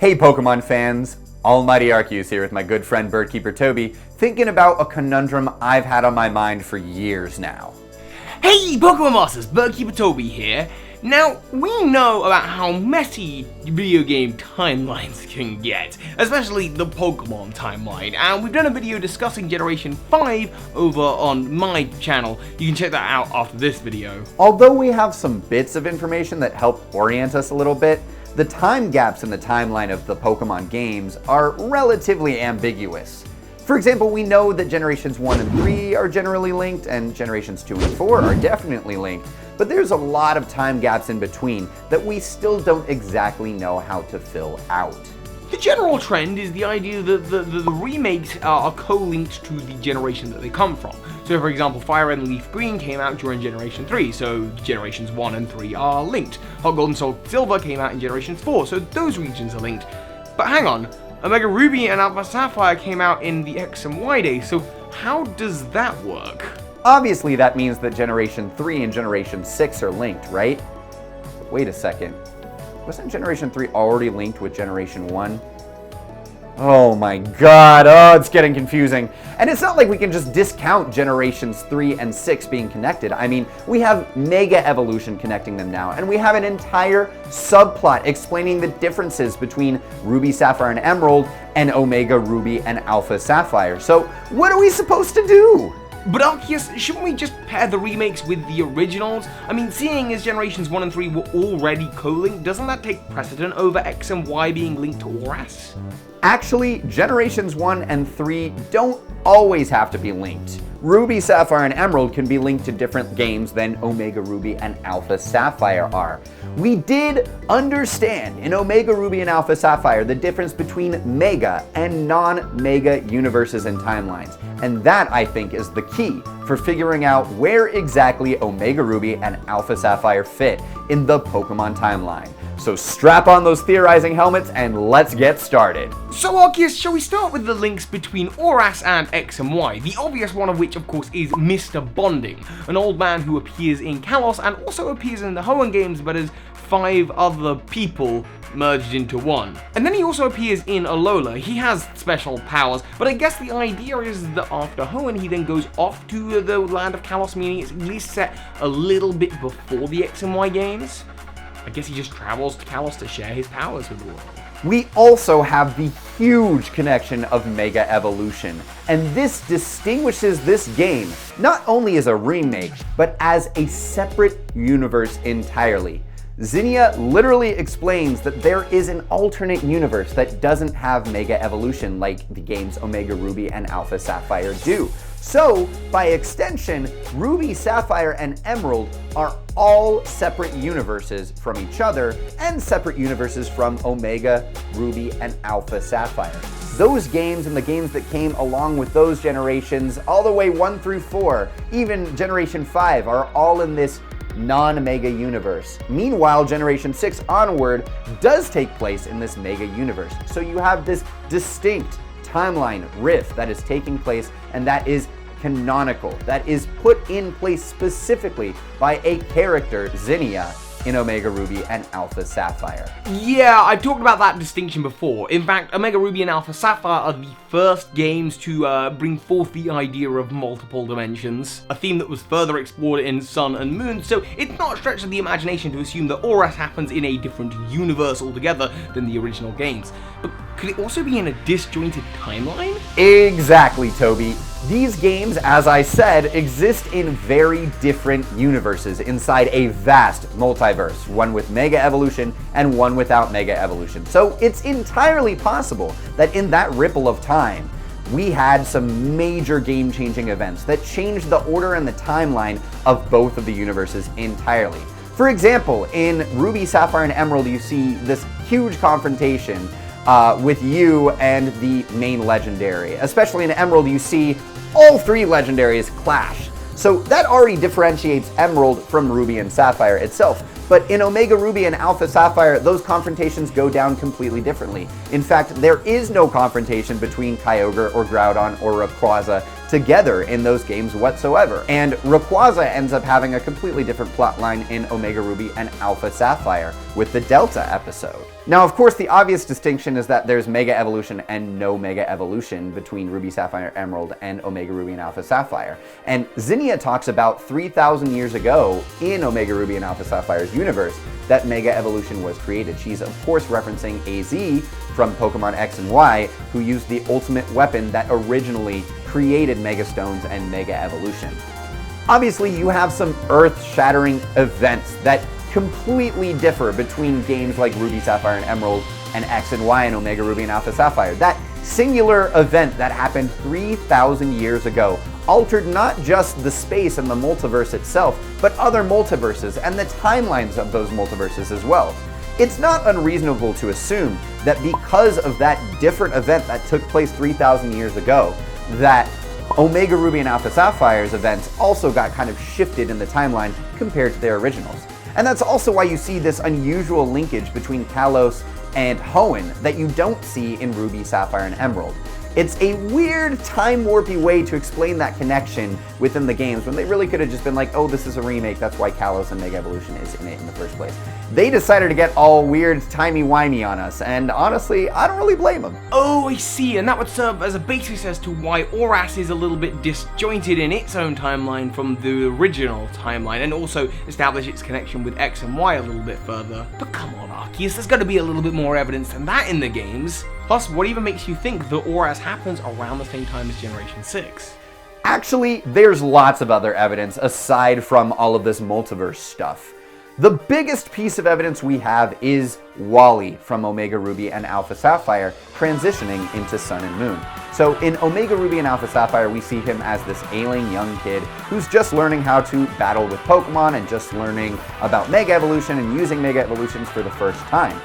Hey Pokemon fans, AlmightyArceus here with my good friend BirdKeeperToby, thinking about a conundrum I've had on my mind for years now. Hey Pokemon Masters, BirdKeeperToby here. Now, we know about how messy video game timelines can get, especially the Pokemon timeline, and we've done a video discussing Generation 5 over on my channel. You can check that out after this video. Although we have some bits of information that help orient us a little bit, the time gaps in the timeline of the Pokemon games are relatively ambiguous. For example, we know that Generations 1 and 3 are generally linked, and Generations 2 and 4 are definitely linked, but there's a lot of time gaps in between that we still don't exactly know how to fill out. The general trend is the idea that the remakes are co-linked to the generation that they come from. So for example, Fire Red and Leaf Green came out during Generation 3, so Generations 1 and 3 are linked. Hot Gold and Soul Silver came out in Generations 4, so those regions are linked. But hang on, Omega Ruby and Alpha Sapphire came out in the X and Y days, so how does that work? Obviously that means that Generation 3 and Generation 6 are linked, right? But wait a second. Wasn't Generation 3 already linked with Generation 1? Oh my god, it's getting confusing. And it's not like we can just discount Generations 3 and 6 being connected. I mean, we have Mega Evolution connecting them now, and we have an entire subplot explaining the differences between Ruby, Sapphire, and Emerald, and Omega Ruby and Alpha Sapphire. So what are we supposed to do? But Arceus, shouldn't we just pair the remakes with the originals? I mean, seeing as Generations 1 and 3 were already co-linked, doesn't that take precedent over X and Y being linked to ORAS? Actually, Generations 1 and 3 don't always have to be linked. Ruby, Sapphire, and Emerald can be linked to different games than Omega Ruby and Alpha Sapphire are. We did understand in Omega Ruby and Alpha Sapphire the difference between Mega and non-Mega universes and timelines, and that, I think, is the key for figuring out where exactly Omega Ruby and Alpha Sapphire fit in the Pokemon timeline. So strap on those theorizing helmets and let's get started. So Arceus, shall we start with the links between ORAS and X and Y, the obvious one of which of course is Mr. Bonding, an old man who appears in Kalos and also appears in the Hoenn games but as 5 other people merged into one. And then he also appears in Alola. He has special powers, but I guess the idea is that after Hoenn he then goes off to the land of Kalos, meaning it's at least set a little bit before the X and Y games. I guess he just travels to Kalos to share his powers with the world. We also have the huge connection of Mega Evolution, and this distinguishes this game not only as a remake, but as a separate universe entirely. Zinnia literally explains that there is an alternate universe that doesn't have Mega Evolution like the games Omega Ruby and Alpha Sapphire do. So, by extension, Ruby, Sapphire, and Emerald are all separate universes from each other and separate universes from Omega, Ruby, and Alpha Sapphire. Those games and the games that came along with those generations, all the way 1 through 4, even Generation 5, are all in this non-Mega universe. Meanwhile, Generation 6 onward does take place in this Mega universe. So you have this distinct timeline rift that is taking place and that is canonical, that is put in place specifically by a character, Zinnia, in Omega Ruby and Alpha Sapphire. Yeah, I've talked about that distinction before. In fact, Omega Ruby and Alpha Sapphire are the first games to bring forth the idea of multiple dimensions, a theme that was further explored in Sun and Moon, so it's not a stretch of the imagination to assume that ORAS happens in a different universe altogether than the original games. But could it also be in a disjointed timeline? Exactly, Toby. These games, as I said, exist in very different universes inside a vast multiverse, one with Mega Evolution and one without Mega Evolution. So it's entirely possible that in that ripple of time, we had some major game-changing events that changed the order and the timeline of both of the universes entirely. For example, in Ruby, Sapphire, and Emerald, you see this huge confrontation with you and the main legendary. Especially in Emerald, you see all 3 legendaries clash. So that already differentiates Emerald from Ruby and Sapphire itself. But in Omega Ruby and Alpha Sapphire, those confrontations go down completely differently. In faft, there is no confrontation between Kyogre or Groudon or Rayquaza together in those games whatsoever. And Rayquaza ends up having a completely different plotline in Omega Ruby and Alpha Sapphire with the Delta episode. Now, of course, the obvious distinction is that there's Mega Evolution and no Mega Evolution between Ruby, Sapphire, Emerald, and Omega Ruby and Alpha Sapphire. And Zinnia talks about 3,000 years ago in Omega Ruby and Alpha Sapphire's universe that Mega Evolution was created. She's, of course, referencing AZ from Pokemon X and Y, who used the ultimate weapon that originally created Mega Stones and Mega Evolution. Obviously, you have some earth-shattering events that completely differ between games like Ruby, Sapphire, and Emerald, and X and Y and Omega Ruby and Alpha Sapphire. That singular event that happened 3,000 years ago altered not just the space and the multiverse itself, but other multiverses and the timelines of those multiverses as well. It's not unreasonable to assume that because of that different event that took place 3,000 years ago, that Omega Ruby and Alpha Sapphire's events also got kind of shifted in the timeline compared to their originals. And that's also why you see this unusual linkage between Kalos and Hoenn that you don't see in Ruby, Sapphire, and Emerald. It's a weird, time-warpy way to explain that connection within the games when they really could have just been like, oh, this is a remake, that's why Kalos and Mega Evolution is in it in the first place. They decided to get all weird, timey-wimey on us, and honestly, I don't really blame them. Oh, I see, and that would serve as a basis as to why ORAS is a little bit disjointed in its own timeline from the original timeline, and also establish its connection with X and Y a little bit further. But come on, Arceus, there's got to be a little bit more evidence than that in the games. Plus, what even makes you think that ORAS happens around the same time as Generation 6? Actually, there's lots of other evidence aside from all of this multiverse stuff. The biggest piece of evidence we have is Wally from Omega Ruby and Alpha Sapphire transitioning into Sun and Moon. So in Omega Ruby and Alpha Sapphire, we see him as this ailing young kid who's just learning how to battle with Pokemon and just learning about Mega Evolution and using Mega Evolutions for the first time.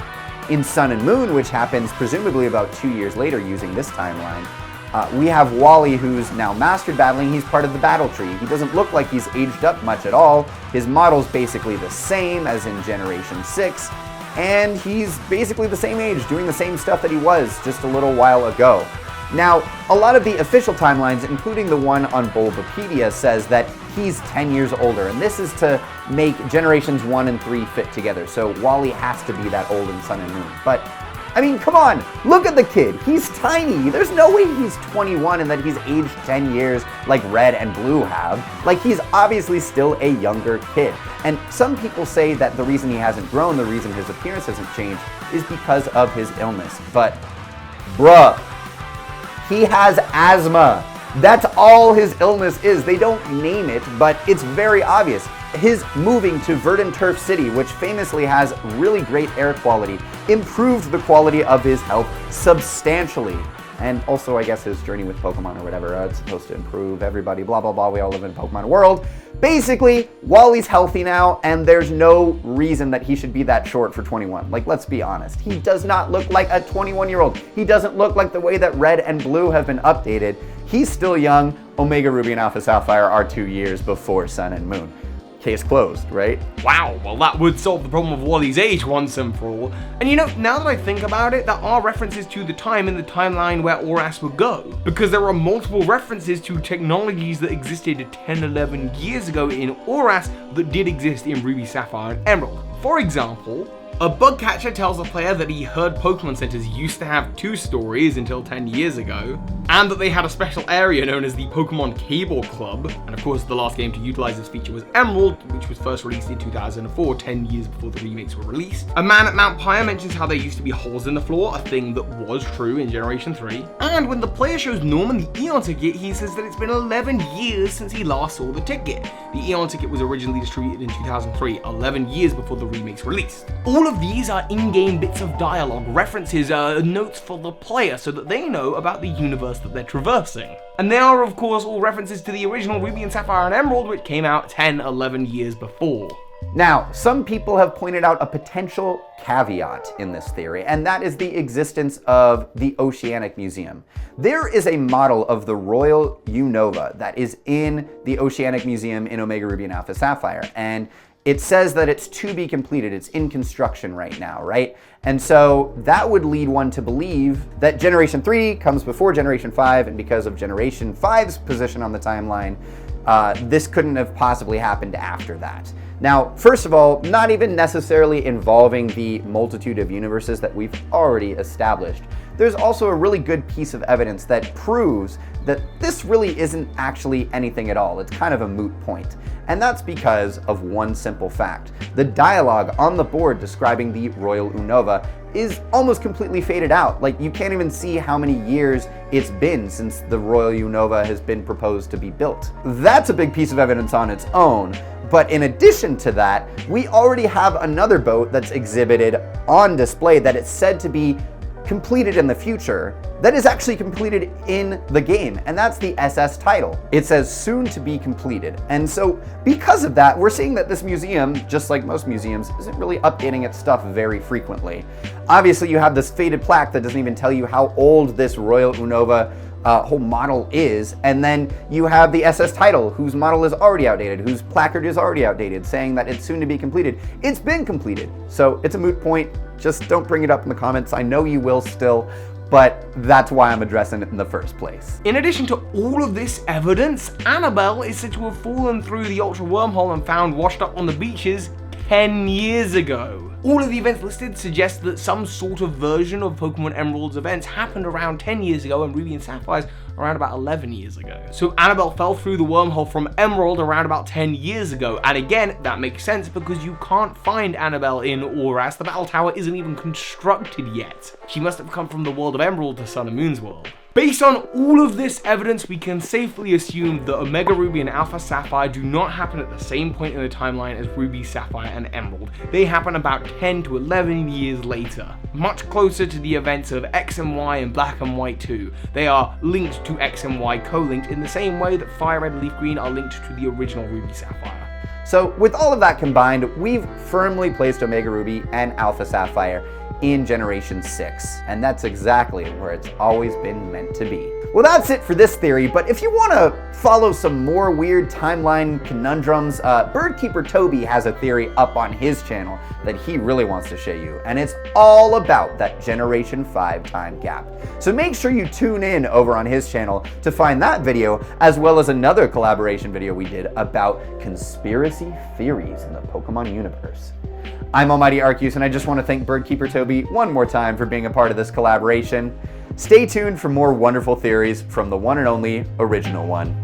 In Sun and Moon, which happens presumably about 2 years later using this timeline, we have Wally, who's now mastered battling. He's part of the battle tree. He doesn't look like he's aged up much at all. His model's basically the same as in Generation 6, and he's basically the same age, doing the same stuff that he was just a little while ago. Now, a lot of the official timelines, including the one on Bulbapedia, says that he's 10 years older, and this is to make Generations 1 and 3 fit together, so Wally has to be that old in Sun and Moon. But, I mean, come on, look at the kid, he's tiny, there's no way he's 21 and that he's aged 10 years like Red and Blue have. Like, he's obviously still a younger kid. And some people say that the reason he hasn't grown, the reason his appearance hasn't changed, is because of his illness. But, bruh, he has asthma. That's all his illness is. They don't name it, but it's very obvious. His moving to Verdant Turf City, which famously has really great air quality, improved the quality of his health substantially. And also, I guess, his journey with Pokemon or whatever, it's supposed to improve everybody, blah, blah, blah. We all live in a Pokemon world. Basically, Wally's healthy now, and there's no reason that he should be that short for 21. Like, let's be honest. He does not look like a 21-year-old. He doesn't look like the way that Red and Blue have been updated. He's still young. Omega Ruby and Alpha Sapphire are 2 years before Sun and Moon. Case closed, right? Wow, well that would solve the problem of Wally's age once and for all. And you know, now that I think about it, there are references to the time in the timeline where ORAS would go. Because there are multiple references to technologies that existed 10, 11 years ago in ORAS that did exist in Ruby, Sapphire, and Emerald. For example, a bug catcher tells the player that he heard Pokemon Centers used to have 2 stories until 10 years ago, and that they had a special area known as the Pokemon Cable Club. And of course, the last game to utilize this feature was Emerald, which was first released in 2004, 10 years before the remakes were released. A man at Mount Pyre mentions how there used to be holes in the floor, a thing that was true in Generation 3. And when the player shows Norman the Eon ticket, he says that it's been 11 years since he last saw the ticket. The Eon ticket was originally distributed in 2003, 11 years before the remakes released. All of these are in-game bits of dialogue, references, notes for the player so that they know about the universe that they're traversing. And they are, of course, all references to the original Ruby and Sapphire and Emerald, which came out 10, 11 years before. Now, some people have pointed out a potential caveat in this theory, and that is the existence of the Oceanic Museum. There is a model of the Royal Unova that is in the Oceanic Museum in Omega Ruby and Alpha Sapphire, and it says that it's to be completed. It's in construction right now, right? And so that would lead one to believe that Generation 3 comes before Generation 5, and because of Generation 5's position on the timeline, this couldn't have possibly happened after that. Now, first of all, not even necessarily involving the multitude of universes that we've already established. There's also a really good piece of evidence that proves that this really isn't actually anything at all. It's kind of a moot point. And that's because of one simple fact. The dialogue on the board describing the Royal Unova is almost completely faded out. Like, you can't even see how many years it's been since the Royal Unova has been proposed to be built. That's a big piece of evidence on its own. But in addition to that, we already have another boat that's exhibited on display that it's said to be completed in the future, that is actually completed in the game, and that's the SS title. It says soon to be completed. And so because of that, we're seeing that this museum, just like most museums, isn't really updating its stuff very frequently. Obviously, you have this faded plaque that doesn't even tell you how old this Royal Unova whole model is, and then you have the SS title, whose model is already outdated, whose placard is already outdated, saying that it's soon to be completed. It's been completed, so it's a moot point. Just don't bring it up in the comments. I know you will still, but that's why I'm addressing it in the first place. In addition to all of this evidence, Annabelle is said to have fallen through the Ultra Wormhole and found washed up on the beaches 10 years ago. All of the events listed suggest that some sort of version of Pokemon Emerald's events happened around 10 years ago and Ruby and Sapphire's around about 11 years ago. So Annabelle fell through the wormhole from Emerald around about 10 years ago, and again, that makes sense because you can't find Annabelle in ORAS. The Battle Tower isn't even constructed yet. She must have come from the world of Emerald to Sun and Moon's world. Based on all of this evidence, we can safely assume that Omega Ruby and Alpha Sapphire do not happen at the same point in the timeline as Ruby, Sapphire, and Emerald. They happen about 10 to 11 years later, much closer to the events of X and Y and Black and White 2. They are linked to X and Y co-linked in the same way that Fire Red and Leaf Green are linked to the original Ruby Sapphire. So with all of that combined, we've firmly placed Omega Ruby and Alpha Sapphire in Generation 6, and that's exactly where it's always been meant to be. Well, that's it for this theory, but if you want to follow some more weird timeline conundrums, BirdKeeperToby has a theory up on his channel that he really wants to show you, and it's all about that Generation 5 time gap. So make sure you tune in over on his channel to find that video, as well as another collaboration video we did about conspiracy theories in the Pokemon universe. I'm AlmightyArceus, and I just want to thank BirdKeeperToby one more time for being a part of this collaboration. Stay tuned for more wonderful theories from the one and only original one.